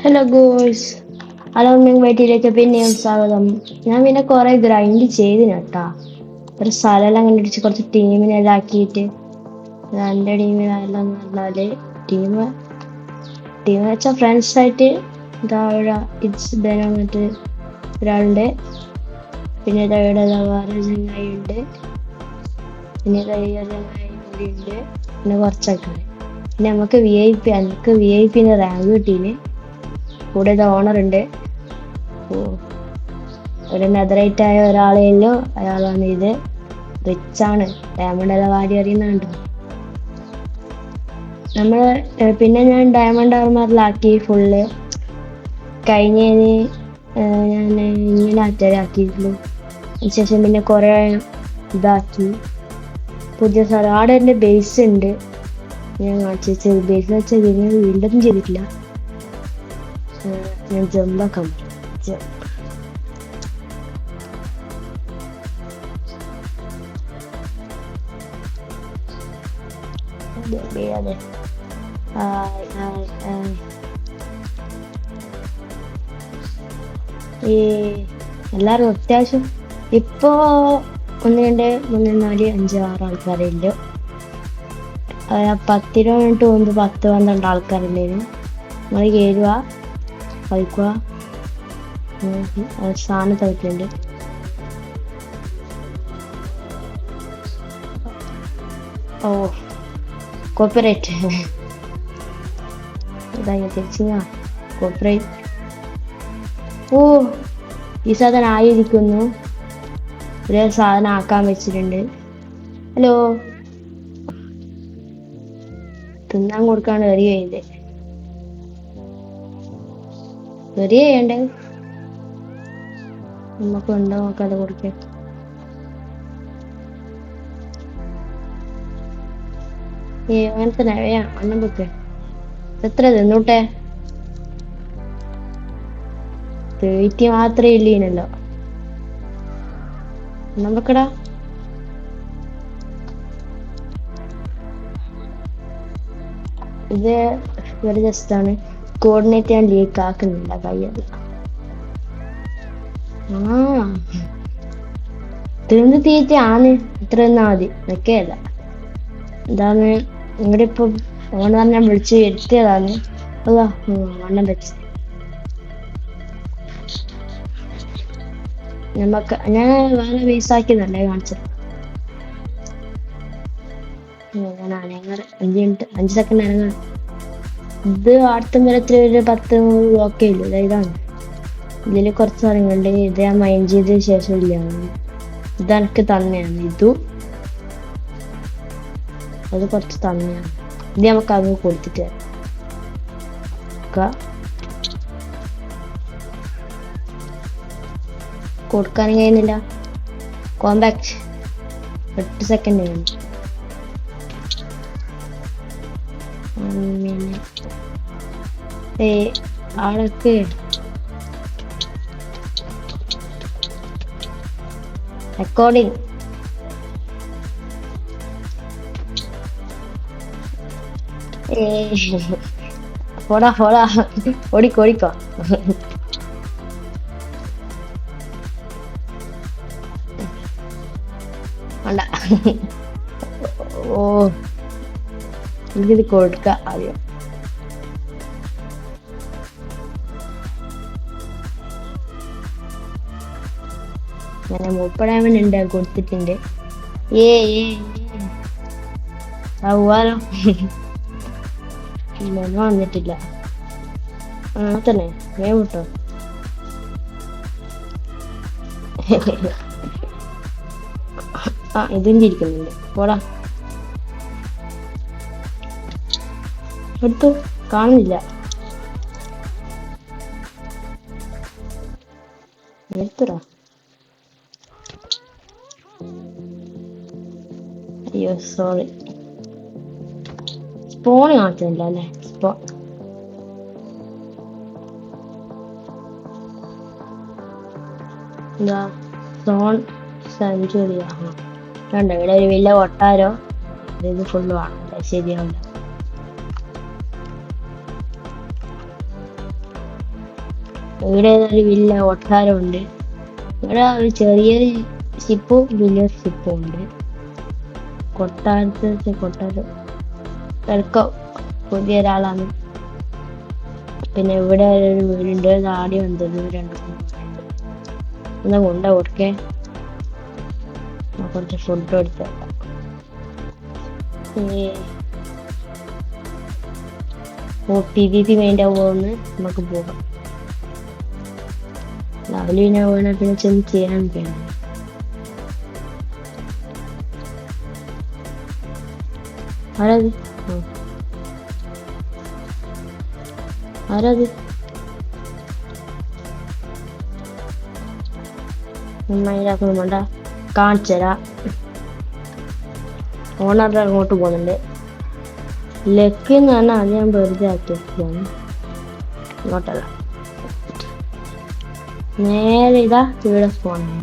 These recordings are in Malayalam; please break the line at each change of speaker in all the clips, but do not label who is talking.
ഹലോ ഗോയ്സ്, അലോമിങ് വീട്ടിലേക്ക് പിന്നെയും സ്വാഗതം. ഞാൻ പിന്നെ കുറെ ഗ്രൈൻഡ് ചെയ്തിന് കേട്ടാ. ഒരു സ്ഥലമെല്ലാം കണ്ടുപിടിച്ച് കുറച്ച് ടീമിനെല്ലാം ആക്കിയിട്ട് എൻ്റെ ടീമിനെല്ലാം എന്ന് പറഞ്ഞാല് ടീം ടീം വെച്ചാൽ ഫ്രണ്ട്സ് ആയിട്ട് ഇതാ ഇവിടെ ഇറ്റ്സ് വന്നിട്ട് ഒരാളുണ്ട്. പിന്നെ ഇതാ ഇവിടെ വേറെ ചങ്ങായി ഉണ്ട്. പിന്നെ ഇതാ ഈ ചങ്ങായി കൂടി ഉണ്ട്. പിന്നെ കുറച്ചൊക്കെ പിന്നെ നമുക്ക് വി ഐ പിന്നെ റാങ്ക് കിട്ടീന്. കൂടെ ഇത് ഓണർ ഉണ്ട്. ഒരു നെതറൈറ്റ് ആയ ഒരാളെയല്ലോ, അയാളാണ് ഇത്. റിച്ചാണ്, ഡയമണ്ട് എല്ലാം വാരി അറിയുന്നുണ്ട്. പിന്നെ ഞാൻ ഡയമണ്ട് ആർമറിലാക്കി ഫുള്ള് കഴിഞ്ഞതിന്. ഞാൻ ഇങ്ങനെ അറ്റാക്കിയിട്ടുള്ളൂ. അതിനുശേഷം പിന്നെ കുറെ ഇതാക്കി പുതിയ സ്ഥലം. ആടെ എൻ്റെ ബേസ് ഉണ്ട്. ഞാൻ കാണിച്ചു ബേസ് വെച്ചാൽ വീണ്ടും ചെയ്തിട്ടില്ല. ഞാൻ ജമ്പാക്കാൻ അതെ. ഈ എല്ലാരും അത്യാവശ്യം ഇപ്പോ 1 2 3 4 5 6 ആൾക്കാരുണ്ട്. 10 രൂപ മിനിറ്റ് മുമ്പ് 10 12 ആൾക്കാരുണ്ടായിരുന്നു. നമ്മൾ കയറുക, കളിക്കുക, സ്ഥാനത്ത് വെക്കുന്നുണ്ട്. ഓ കോപ്പറേറ്റ് ഇതങ്ങനെ തിരിച്ചിങ്ങ കോപ്പറേറ്റ്. ഓ ഈ സാധനം ആയിരിക്കുന്നു. ഒരു സാധനം ആക്കാൻ വെച്ചിട്ടുണ്ട്. ഹലോ, തിന്നാൻ കൊടുക്കാണ് എറിയ ചെയ്ത്. എറിയ ചെയ്യണ്ടേ നമുക്ക് ഉണ്ടോ നോക്കാതെ കൊടുക്കേ. അങ്ങനത്തെ അണ്ണം വെക്ക്. എത്ര തിന്നൂട്ടെ, തീറ്റി മാത്രമേ ഇല്ലീനല്ലോ. എണ്ണം വെക്കടാ. ഇത് ഒരു ജസ്റ്റാണ്. കോർഡിനേറ്റ് ഞാൻ ലീക്ക് ആക്കുന്നില്ല, കയ്യല്ല. തിന്ന് തീറ്റ ആണ്, ഇത്ര തന്നാ മതി, വെക്കല്ല. ഇതാണ് ഇവിടെ ഇപ്പൊ ഓണർ ഞാൻ വിളിച്ച് വരുത്തിയതാണ്. വണ്ണം വെച്ച് ഞാൻ വേറെ പീസാക്കിയതല്ലേ കാണിച്ചത്. ഞാൻ അനങ്ങറ് 5 മിനിറ്റ് 5 സെക്കൻഡ് അനങ്ങറ്. ഇത് അടുത്ത മരത്തിൽ ഒരു 10 ബ്ലോക്കേ ഇല്ല. ഇതാണ് ഇതില് കുറച്ച് സാധനങ്ങളുണ്ട്. ഇത് ഞാൻ മൈൻഡ് ചെയ്തതിന് ശേഷം ഇല്ല. ഇത് എനിക്ക് തന്നെയാണ്. അത് കുറച്ച് തന്നെയാണ്. ഇത് നമുക്ക് അത് കൊടുത്തിട്ട് കൊടുക്കാനും കഴിയുന്നില്ല. കോമ്പാക്ട് 8 സെക്കൻഡ് കഴിഞ്ഞു. ആളൊക്കെ റെക്കോർഡിങ്. പോടാ ഓടിക്കോ. വേണ്ട. ഓ എനിക്കിത് കൊടുക്ക ആദ്യം. അങ്ങനെ 30 ഡയമണ്ട് ഉണ്ട്, കൊടുത്തിട്ടുണ്ട്. ആവാലോ. വന്നിട്ടില്ല തന്നെ കേട്ടോ. ഇതും ചിരിക്കുന്നുണ്ട്. പോടാ, എടുത്തു. കാണുന്നില്ല. എടുത്തുടാ. അയ്യോ സോറി, സ്പോൺ കാണിച്ചില്ല അല്ലേ. എന്താ സോൺ സെഞ്ചുറിയാ. കണ്ടോ, ഇവിടെ ഒരു വലിയ കൊട്ടാരോ. ഇത് ഫുള്ള് വേണം, ശരിയാവില്ല. ഇവിടെ ഒരു വില്ല ഒട്ടാരമുണ്ട്. ഇവിടെ ഒരു ചെറിയൊരു ഷിപ്പും വലിയൊരു ഷിപ്പും ഉണ്ട്. കൊട്ടാരം വെൽക്കം, പുതിയ ഒരാളാണ്. പിന്നെ ഇവിടെ ഒരു വീടുണ്ട്, ആടി വന്നത് രണ്ടു എന്നാ കൊണ്ട കൊടുക്കേ. കുറച്ച് ഫുഡ് എടുത്തേക്കാം. PvP വേണ്ടി പോകുന്ന നമുക്ക് പോകാം. രാവിലെ പിന്നെ പിന്നെ ചെന്ന് ചെയ്യാൻ വേണം. ആരാത്? ആരാത്? നന്നായിരാക്കുന്നു വേണ്ട, കാണിച്ചരാ. ഓണറിന്റെ അങ്ങോട്ട് പോകുന്നുണ്ട്. ലക്ക് എന്ന് പറഞ്ഞാൽ അത് ഞാൻ വെറുതെ ആക്കിയാണ്. ഇങ്ങോട്ടല്ല, നേരെ ഇതാ ഇവിടെ പോണേ.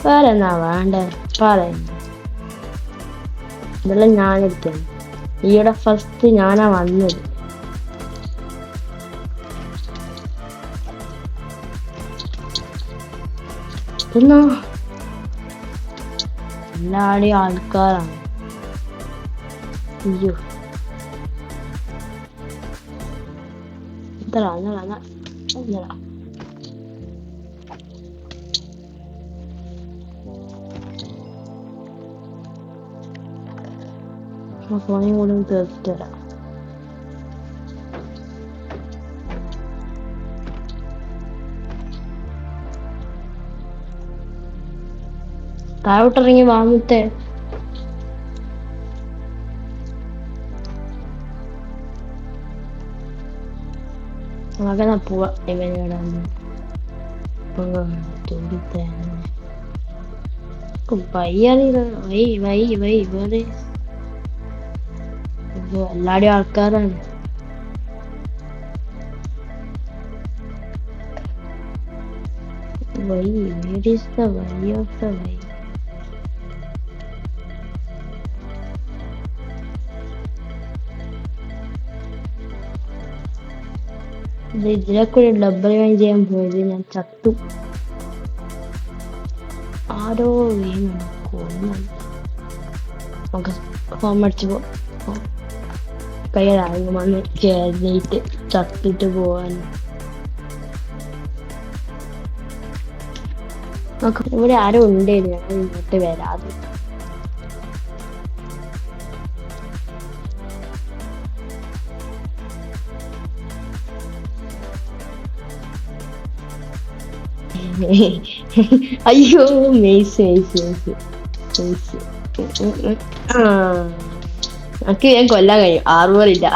വേറെ എന്നാ വേണ്ട പറയുന്നു. ഇതെല്ലാം ഞാനിരിക്കാണ്. ഈയിടെ ഫസ്റ്റ് ഞാനാ വന്നത്. എന്നാ എല്ലാടെയും ആൾക്കാരാണ്. അയ്യോ ഫോണിൽ കൂടെ തീർത്തിട്ട് വരാം. താഴോട്ടിറങ്ങി വാങ്ങത്തെ. മകനാ പോവാ. ഇവനോട് എല്ലാടെയും ആൾക്കാരാണ്. Why? Where is the way of the way? ഇതിലൊക്കെ ഡബിൾ വൈൻ ചെയ്യാൻ പോയത് ഞാൻ ചത്തു. ആരോ നമുക്ക് ഹോം അടിച്ചു കയ്യിലാകും വന്ന് ചേർന്നിട്ട് ചത്തിട്ട് പോവാൻ. ഇവിടെ ആരോ ഉണ്ടായിരുന്നു, ഞങ്ങൾ ഇങ്ങോട്ട് വരാതെ. അയ്യോ മെയ്സ് എനിക്ക് ഞാൻ കൊല്ലാൻ കഴിയും, ആറുപോലില്ല.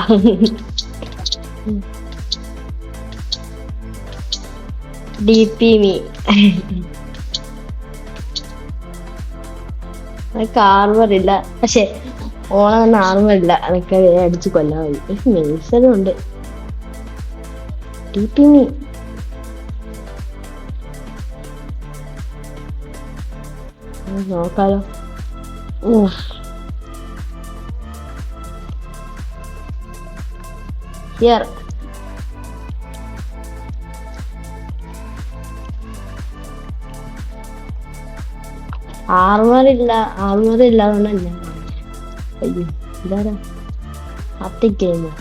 DP me. എനിക്ക് ആറുപോലില്ല, പക്ഷെ ഓണം തന്നെ ആറുപോലില്ല. എനിക്ക് അടിച്ച് കൊല്ലാൻ കഴിയും. മെയ്സലും ഉണ്ട്. DP me. നോക്കാലോ. ഹിയർ ആറുമാറില്ല അതുകൊണ്ടല്ലേ. അയ്യോ ഇതാരാ അത്തിക്കുന്നു.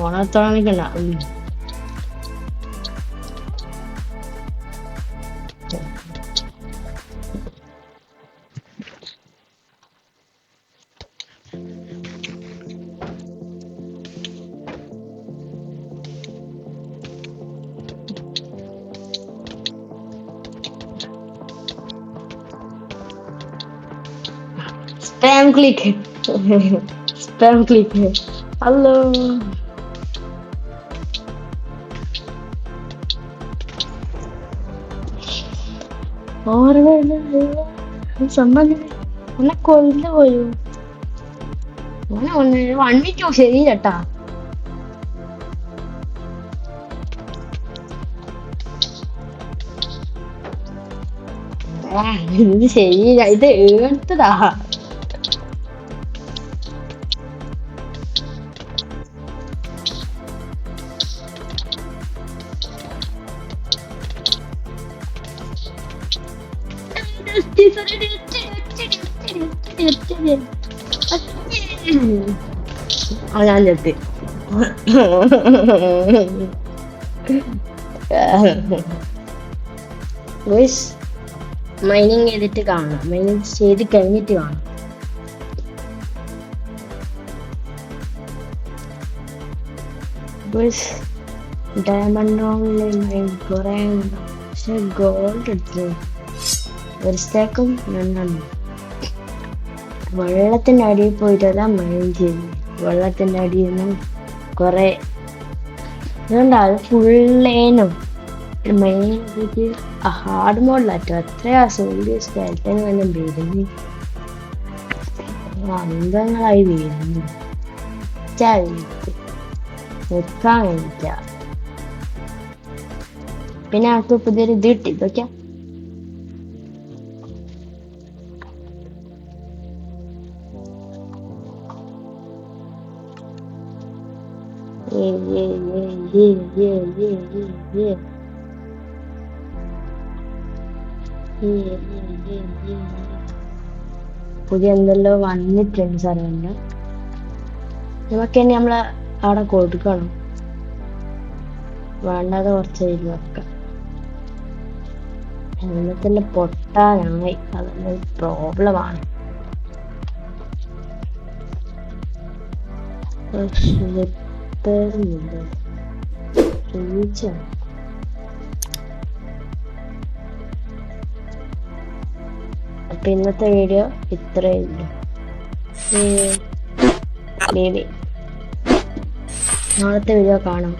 ഓണത്തോളം നിൽക്കണ്ട. Spam click. Spam click. Hello. സമ്മതി എന്നെ കൊല്ലു പോലും. വണ്ണിക്കോ ശരി ചേട്ടാ. ഇത് ശരിയില്ല, ഇത് എടുത്തതാ. ഞാൻ ചെത്തി മൈനിങ് ചെയ്തിട്ട് കാണാം. മൈനിങ് ചെയ്ത് കഴിഞ്ഞിട്ട് കാണാം. ഡയമണ്ട് ഓൺലൈൻ കുറെ പക്ഷെ ഗോൾഡ് എടുത്തു ഒരു സ്റ്റേക്കും രണ്ടെണ്ണം. വെള്ളത്തിന്റെ അടിയിൽ പോയിട്ടല്ല മൈൻ ചെയ്തു. വെള്ളത്തിന്റെ അടിയിൽ നിന്നും കുറെ അതുകൊണ്ട് അത് ഫുള്ളേനും മെയിൻ ഹാർഡ് മോഡിലാറ്റോ അത്രയാ സോൾഡിയ സ്കെൽറ്റൻ വല്ലതും വീഴുന്നു. അന്തങ്ങളായി വീഴുന്നു. നിൽക്കാൻ കഴിയില്ല. പിന്നെ അവർക്ക് പുതിയൊരു ഇത് കിട്ടി. ഇതൊക്കെയാ പുതിയ എന്തെല്ലോ വന്നിട്ടുണ്ട് സാറുണ്ട്. നമുക്ക് തന്നെ നമ്മള് അവിടെ കൊടുക്കണം. വേണ്ടാതെ കുറച്ച് വെക്കാം. ഹെൽമെറ്റിന്റെ പൊട്ടാനായി. അതൊരു പ്രോബ്ലമാണ്. അപ്പൊ ഇന്നത്തെ വീഡിയോ ഇത്രയേ ഉള്ളൂ. നാളത്തെ വീഡിയോ കാണാം.